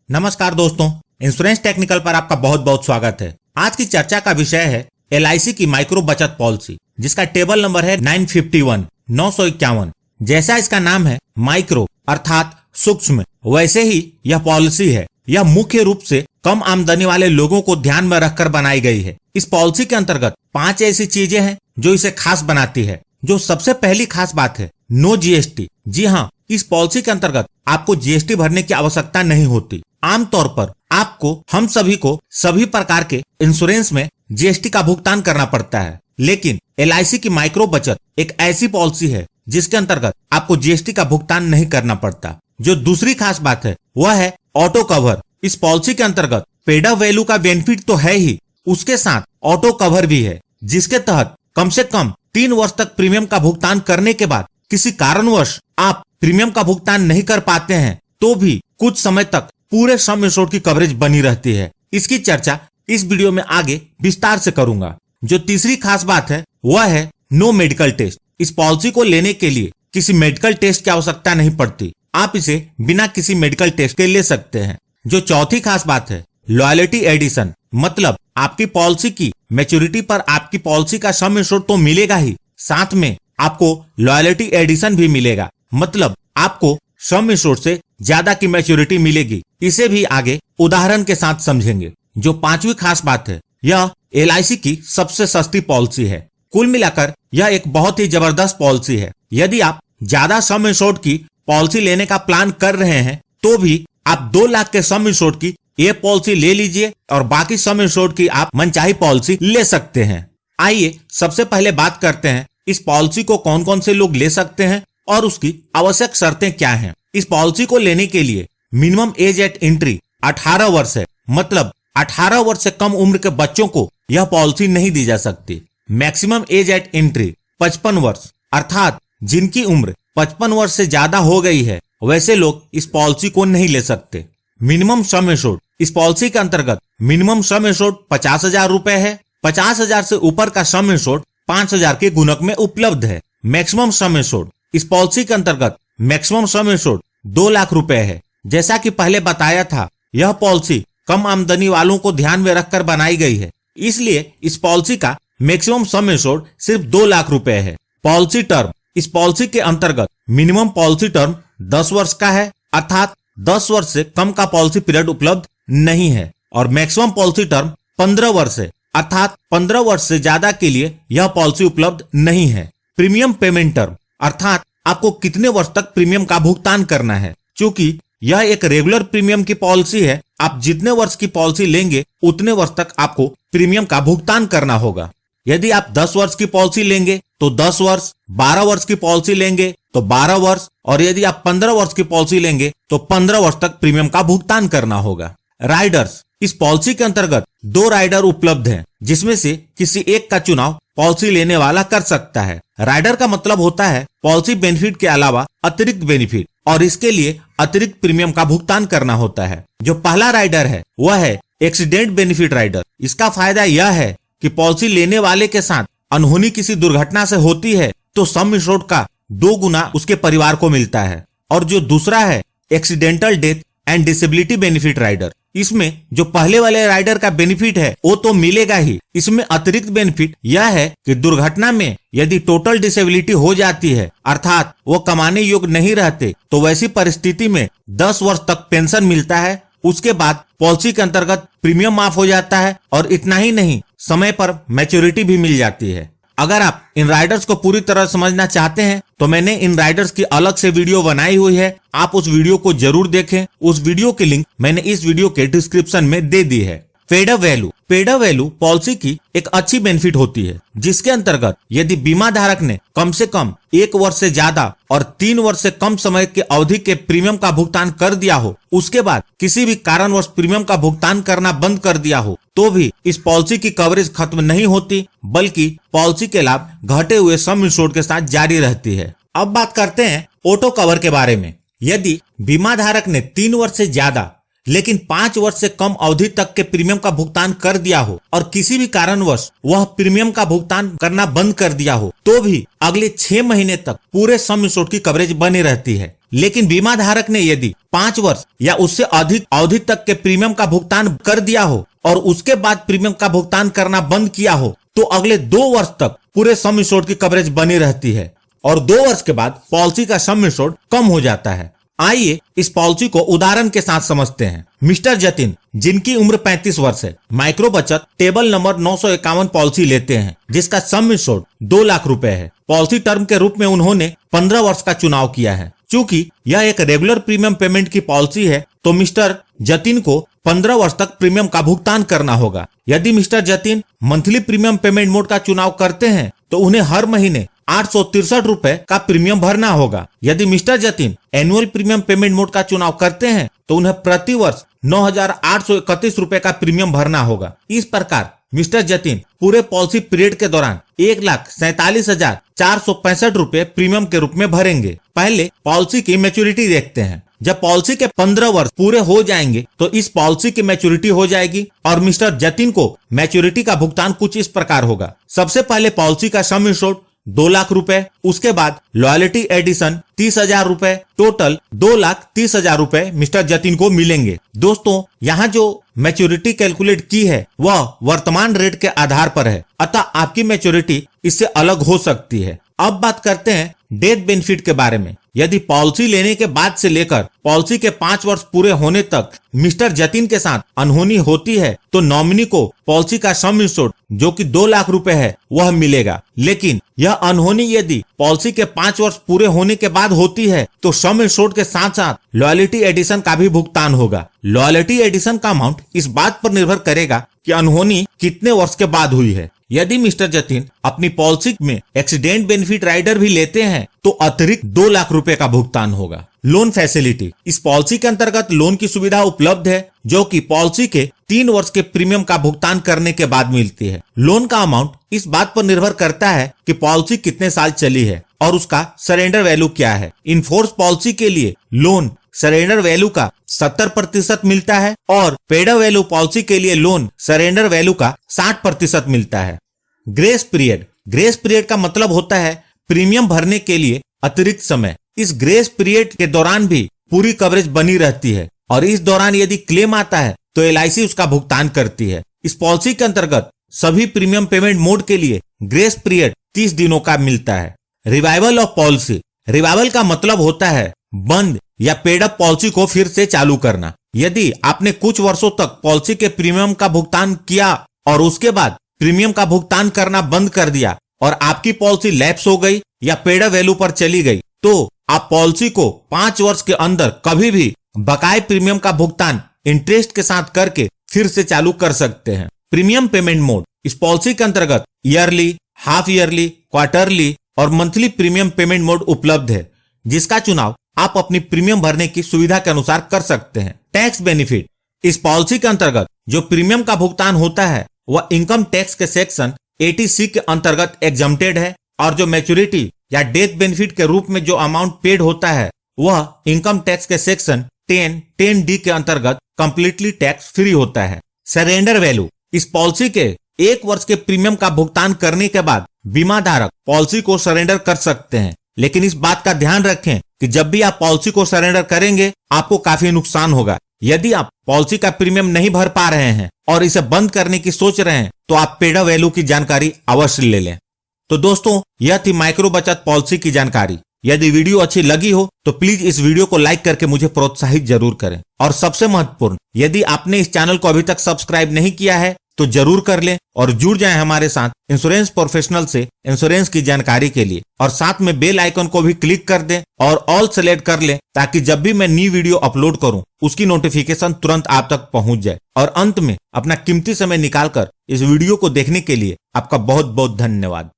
नमस्कार दोस्तों, insurance technical पर आपका बहुत बहुत स्वागत है। आज की चर्चा का विषय है LIC की माइक्रो बचत पॉलिसी, जिसका टेबल नंबर है 951। जैसा इसका नाम है माइक्रो अर्थात सूक्ष्म, वैसे ही यह पॉलिसी है। यह मुख्य रूप से कम आमदनी वाले लोगों को ध्यान में रखकर बनाई गई है। इस पॉलिसी के अंतर्गत 5 ऐसी चीजें हैं जो इसे खास बनाती है। जो सबसे पहली खास बात है, नो GST। जी हाँ, इस पॉलिसी के अंतर्गत आपको GST भरने की आवश्यकता नहीं होती। आमतौर पर आपको हम सभी को सभी प्रकार के इंश्योरेंस में GST का भुगतान करना पड़ता है, लेकिन LIC की माइक्रो बचत एक ऐसी पॉलिसी है जिसके अंतर्गत आपको GST का भुगतान नहीं करना पड़ता। जो दूसरी खास बात है वह है ऑटो कवर। इस पॉलिसी के अंतर्गत पेड अप वैल्यू का बेनिफिट तो है ही, उसके साथ ऑटो कवर भी है, जिसके तहत कम से कम 3 वर्ष तक प्रीमियम का भुगतान करने के बाद किसी कारणवश आप प्रीमियम का भुगतान नहीं कर पाते हैं तो भी कुछ समय तक पूरे सम इंश्योर्ड की कवरेज बनी रहती है। इसकी चर्चा इस वीडियो में आगे विस्तार से करूंगा। जो तीसरी खास बात है वह है नो मेडिकल टेस्ट। इस पॉलिसी को लेने के लिए किसी मेडिकल टेस्ट की आवश्यकता नहीं पड़ती, आप इसे बिना किसी मेडिकल टेस्ट के ले सकते हैं। जो चौथी खास बात है, लॉयल्टी एडिशन, मतलब आपकी पॉलिसी की मैच्योरिटी पर आपकी पॉलिसी का सम इंश्योर्ड तो मिलेगा ही, साथ में आपको लॉयल्टी एडिशन भी मिलेगा, मतलब आपको सम इंश्योर्ड से ज्यादा की मैच्योरिटी मिलेगी। इसे भी आगे उदाहरण के साथ समझेंगे। जो पांचवी खास बात है, यह LIC की सबसे सस्ती पॉलिसी है। कुल मिलाकर यह एक बहुत ही जबरदस्त पॉलिसी है। यदि आप ज्यादा सम इंश्योर्ड की पॉलिसी लेने का प्लान कर रहे हैं तो भी आप 2 लाख के सम इंश्योर्ड की ये पॉलिसी ले लीजिए और बाकी सम इंश्योर्ड की आप मनचाही पॉलिसी ले सकते हैं। आइए सबसे पहले बात करते हैं इस पॉलिसी को कौन कौन से लोग ले सकते हैं और उसकी आवश्यक शर्तें क्या हैं। इस पॉलिसी को लेने के लिए मिनिमम एज एट एंट्री 18 वर्ष है, मतलब 18 वर्ष से कम उम्र के बच्चों को यह पॉलिसी नहीं दी जा सकती। मैक्सिमम एज एट एंट्री 55 वर्ष, अर्थात जिनकी उम्र 55 वर्ष से ज्यादा हो गई है वैसे लोग इस पॉलिसी को नहीं ले सकते। मिनिमम सम इंश्योर्ड, इस पॉलिसी के अंतर्गत मिनिमम सम इंश्योर्ड 50,000 रुपए है। 50,000 से ऊपर का सम इंश्योर्ड 5,000 के गुणक में उपलब्ध है। मैक्सिमम सम इंश्योर्ड, इस पॉलिसी के अंतर्गत मैक्सिमम सम इंश्योर्ड 2 लाख रुपए है। जैसा कि पहले बताया था, यह पॉलिसी कम आमदनी वालों को ध्यान में रखकर बनाई गई है, इसलिए इस पॉलिसी का मैक्सिमम सम इंश्योर्ड सिर्फ 2 लाख रुपए है। पॉलिसी टर्म, इस पॉलिसी के अंतर्गत मिनिमम पॉलिसी टर्म 10 वर्ष का है, अर्थात 10 वर्ष से कम का पॉलिसी पीरियड उपलब्ध नहीं है, और मैक्सिमम पॉलिसी टर्म 15 वर्ष है, अर्थात 15 वर्ष से ज्यादा के लिए यह पॉलिसी उपलब्ध नहीं है। प्रीमियम पेमेंट टर्म, अर्थात आपको कितने वर्ष तक प्रीमियम का भुगतान करना है। चूंकि यह एक रेगुलर प्रीमियम की पॉलिसी है, आप जितने वर्ष की पॉलिसी लेंगे उतने वर्ष तक आपको प्रीमियम का भुगतान करना होगा। यदि आप 10 वर्ष की पॉलिसी लेंगे तो 10 वर्ष, 12 वर्ष की पॉलिसी लेंगे तो 12 वर्ष, और यदि आप 15 वर्ष की पॉलिसी लेंगे तो 15 वर्ष तक प्रीमियम का भुगतान करना होगा। राइडर्स, इस पॉलिसी के अंतर्गत 2 राइडर उपलब्ध हैं, जिसमें से किसी एक का चुनाव पॉलिसी लेने वाला कर सकता है। राइडर का मतलब होता है पॉलिसी बेनिफिट के अलावा अतिरिक्त बेनिफिट, और इसके लिए अतिरिक्त प्रीमियम का भुगतान करना होता है। जो पहला राइडर है वह है एक्सीडेंट बेनिफिट राइडर। इसका फायदा यह है कि पॉलिसी लेने वाले के साथ अनहोनी किसी दुर्घटना से होती है तो सम इंश्योर्ड का 2 गुना उसके परिवार को मिलता है। और जो दूसरा है accidental death and disability benefit rider, इसमें जो पहले वाले राइडर का बेनिफिट है वो तो मिलेगा ही, इसमें अतिरिक्त बेनिफिट यह है कि दुर्घटना में यदि टोटल डिसेबिलिटी हो जाती है, अर्थात वो कमाने योग्य नहीं रहते, तो वैसी परिस्थिति में 10 वर्ष तक पेंशन मिलता है। उसके बाद पॉलिसी के अंतर्गत प्रीमियम माफ हो जाता है, और इतना ही नहीं, समय पर मैच्योरिटी भी मिल जाती है। अगर आप इन राइडर्स को पूरी तरह समझना चाहते हैं तो मैंने इन राइडर्स की अलग से वीडियो बनाई हुई है, आप उस वीडियो को जरूर देखें। उस वीडियो की लिंक मैंने इस वीडियो के डिस्क्रिप्शन में दे दी है। Paid up value, paid up value policy की एक अच्छी बेनिफिट होती है, जिसके अंतर्गत यदि बीमा धारक ने कम से कम 1 वर्ष से ज्यादा और 3 वर्ष से कम समय के अवधि के प्रीमियम का भुगतान कर दिया हो, उसके बाद किसी भी कारणवश प्रीमियम का भुगतान करना बंद कर दिया हो, तो भी इस पॉलिसी की कवरेज खत्म नहीं होती, बल्कि पॉलिसी के लाभ घटे हुए सम इंश्योर्ड के साथ जारी रहती है। अब बात करते हैं ऑटो कवर के बारे में। यदि बीमा धारक ने 3 वर्ष से ज्यादा लेकिन 5 वर्ष से कम अवधि तक के प्रीमियम का भुगतान कर दिया हो और किसी भी कारणवश वह प्रीमियम का भुगतान करना बंद कर दिया हो तो भी अगले 6 महीने तक पूरे सम इंश्योर्ड की कवरेज बनी रहती है। लेकिन बीमा धारक ने यदि 5 वर्ष या उससे अधिक अवधि तक के प्रीमियम का भुगतान कर दिया हो और उसके बाद प्रीमियम का भुगतान करना बंद किया हो तो अगले 2 वर्ष तक पूरे सम इंश्योर्ड की कवरेज बनी रहती है और 2 वर्ष के बाद पॉलिसी का सम इंश्योर्ड कम हो जाता है। आइए इस पॉलिसी को उदाहरण के साथ समझते हैं। मिस्टर जतिन, जिनकी उम्र 35 वर्ष है, माइक्रो बचत टेबल नंबर 951 पॉलिसी लेते हैं जिसका सम इंश्योर्ड 2 लाख रुपए है। पॉलिसी टर्म के रूप में उन्होंने 15 वर्ष का चुनाव किया है। चूंकि यह एक रेगुलर प्रीमियम पेमेंट की पॉलिसी है तो मिस्टर जतिन को 15 वर्ष तक प्रीमियम का भुगतान करना होगा। यदि mister Jatin monthly premium payment mode का चुनाव करते हैं तो उन्हें हर महीने 863 रुपए का प्रीमियम भरना होगा। यदि mister Jatin annual premium payment mode का चुनाव करते हैं तो उन्हें प्रति वर्ष 9,831 रुपए का प्रीमियम भरना होगा। इस प्रकार मिस्टर जतिन पूरे पॉलिसी पीरियड के दौरान 1,47,465 रुपए प्रीमियम के रूप में भरेंगे। पहले पॉलिसी की मैच्योरिटी देखते हैं। जब पॉलिसी के 15 वर्ष पूरे हो जाएंगे तो इस पॉलिसी की मैच्योरिटी हो जाएगी और मिस्टर जतिन को मैच्योरिटी का भुगतान कुछ इस प्रकार होगा। सबसे पहले पॉलिसी का सम इंश्योर्ड 2 लाख रुपए, उसके बाद लॉयल्टी एडिशन 30,000 रुपए, टोटल 2,30,000 रुपए मिस्टर जतिन को मिलेंगे। दोस्तों, यहाँ जो मैच्योरिटी कैलकुलेट की है वह वर्तमान रेट के आधार पर है, अतः आपकी मैच्योरिटी इससे अलग हो सकती है। अब बात करते हैं डेथ बेनिफिट के बारे में। यदि पॉलिसी लेने के बाद से लेकर पॉलिसी के 5 वर्ष पूरे होने तक मिस्टर जतिन के साथ अनहोनी होती है तो नॉमिनी को पॉलिसी का सम इंश्योर्ड जो कि 2 लाख रुपए है वह मिलेगा। लेकिन यह अनहोनी यदि पॉलिसी के 5 वर्ष पूरे होने के बाद होती है तो सम इंश्योर्ड के साथ साथ लॉयल्टी एडिशन का भी भुगतान होगा। लॉयल्टी एडिशन का अमाउंट इस बात पर निर्भर करेगा कि अनहोनी कितने वर्ष के बाद हुई है। यदि मिस्टर जतिन अपनी पॉलिसी में एक्सीडेंट बेनिफिट राइडर भी लेते हैं तो अतिरिक्त 2 लाख रुपए का भुगतान होगा। लोन फैसिलिटी, इस पॉलिसी के अंतर्गत लोन की सुविधा उपलब्ध है जो कि पॉलिसी के 3 वर्ष के प्रीमियम का भुगतान करने के बाद मिलती है। लोन का अमाउंट इस बात पर निर्भर करता है कि पॉलिसी कितने साल चली है और उसका सरेंडर वैल्यू क्या है। इनफोर्स पॉलिसी के लिए लोन सरेंडर वैल्यू का 70% मिलता है और पेड वैल्यू पॉलिसी के लिए लोन सरेंडर वैल्यू का 60% मिलता है। ग्रेस पीरियड, ग्रेस पीरियड का मतलब होता है प्रीमियम भरने के लिए अतिरिक्त समय। इस ग्रेस पीरियड के दौरान भी पूरी कवरेज बनी रहती है और इस दौरान यदि क्लेम आता है तो LIC उसका भुगतान करती है। इस पॉलिसी के अंतर्गत सभी प्रीमियम पेमेंट मोड के लिए ग्रेस पीरियड 30 दिनों का मिलता है। रिवाइवल ऑफ पॉलिसी, रिवाइवल का मतलब होता है बंद या पेड अप पॉलिसी को फिर से चालू करना। यदि आपने कुछ वर्षों तक पॉलिसी के प्रीमियम का भुगतान किया और उसके बाद प्रीमियम का भुगतान करना बंद कर दिया और आपकी पॉलिसी लैप्स हो गई या पेड अप वैल्यू पर चली गई तो आप पॉलिसी को 5 वर्ष के अंदर कभी भी बकाये प्रीमियम का भुगतान इंटरेस्ट के साथ करके फिर से चालू कर सकते हैं। प्रीमियम पेमेंट मोड, इस पॉलिसी के अंतर्गत ईयरली, हाफ ईयरली, क्वार्टरली और मंथली प्रीमियम पेमेंट मोड उपलब्ध है जिसका चुनाव आप अपनी प्रीमियम भरने की सुविधा के अनुसार कर सकते हैं। टैक्स बेनिफिट, इस पॉलिसी के अंतर्गत जो प्रीमियम का भुगतान होता है वह इनकम टैक्स के सेक्शन 80C के अंतर्गत एग्जम्प्टेड है और जो मैच्योरिटी या डेथ बेनिफिट के रूप में जो अमाउंट पेड होता है वह इनकम टैक्स के सेक्शन 10D के अंतर्गत कंप्लीटली टैक्स फ्री होता है। सरेंडर वैल्यू, इस पॉलिसी के 1 वर्ष के प्रीमियम का भुगतान करने के बाद बीमा धारक पॉलिसी को सरेंडर कर सकते हैं। लेकिन इस बात का ध्यान रखें कि जब भी आप पॉलिसी को सरेंडर करेंगे आपको काफी नुकसान होगा। यदि आप पॉलिसी का प्रीमियम नहीं भर पा रहे हैं और इसे बंद करने की सोच रहे हैं तो आप पेड अप वैल्यू की जानकारी अवश्य ले लें। तो दोस्तों, यह थी माइक्रो बचत पॉलिसी की जानकारी। यदि वीडियो अच्छी लगी हो तो प्लीज इस वीडियो को लाइक करके मुझे प्रोत्साहित जरूर करें और सबसे महत्वपूर्ण, यदि आपने इस चैनल को अभी तक सब्सक्राइब नहीं किया है तो जरूर कर लें और जुड़ जाएं हमारे साथ इंश्योरेंस प्रोफेशनल से इंश्योरेंस की जानकारी के लिए और साथ में बेल आइकन को भी क्लिक कर दें और ऑल सेलेक्ट कर लें ताकि जब भी मैं न्यू वीडियो अपलोड करूं उसकी नोटिफिकेशन तुरंत आप तक पहुंच जाए। और अंत में अपना कीमती समय निकालकर इस वीडियो को देखने के लिए आपका बहुत बहुत धन्यवाद।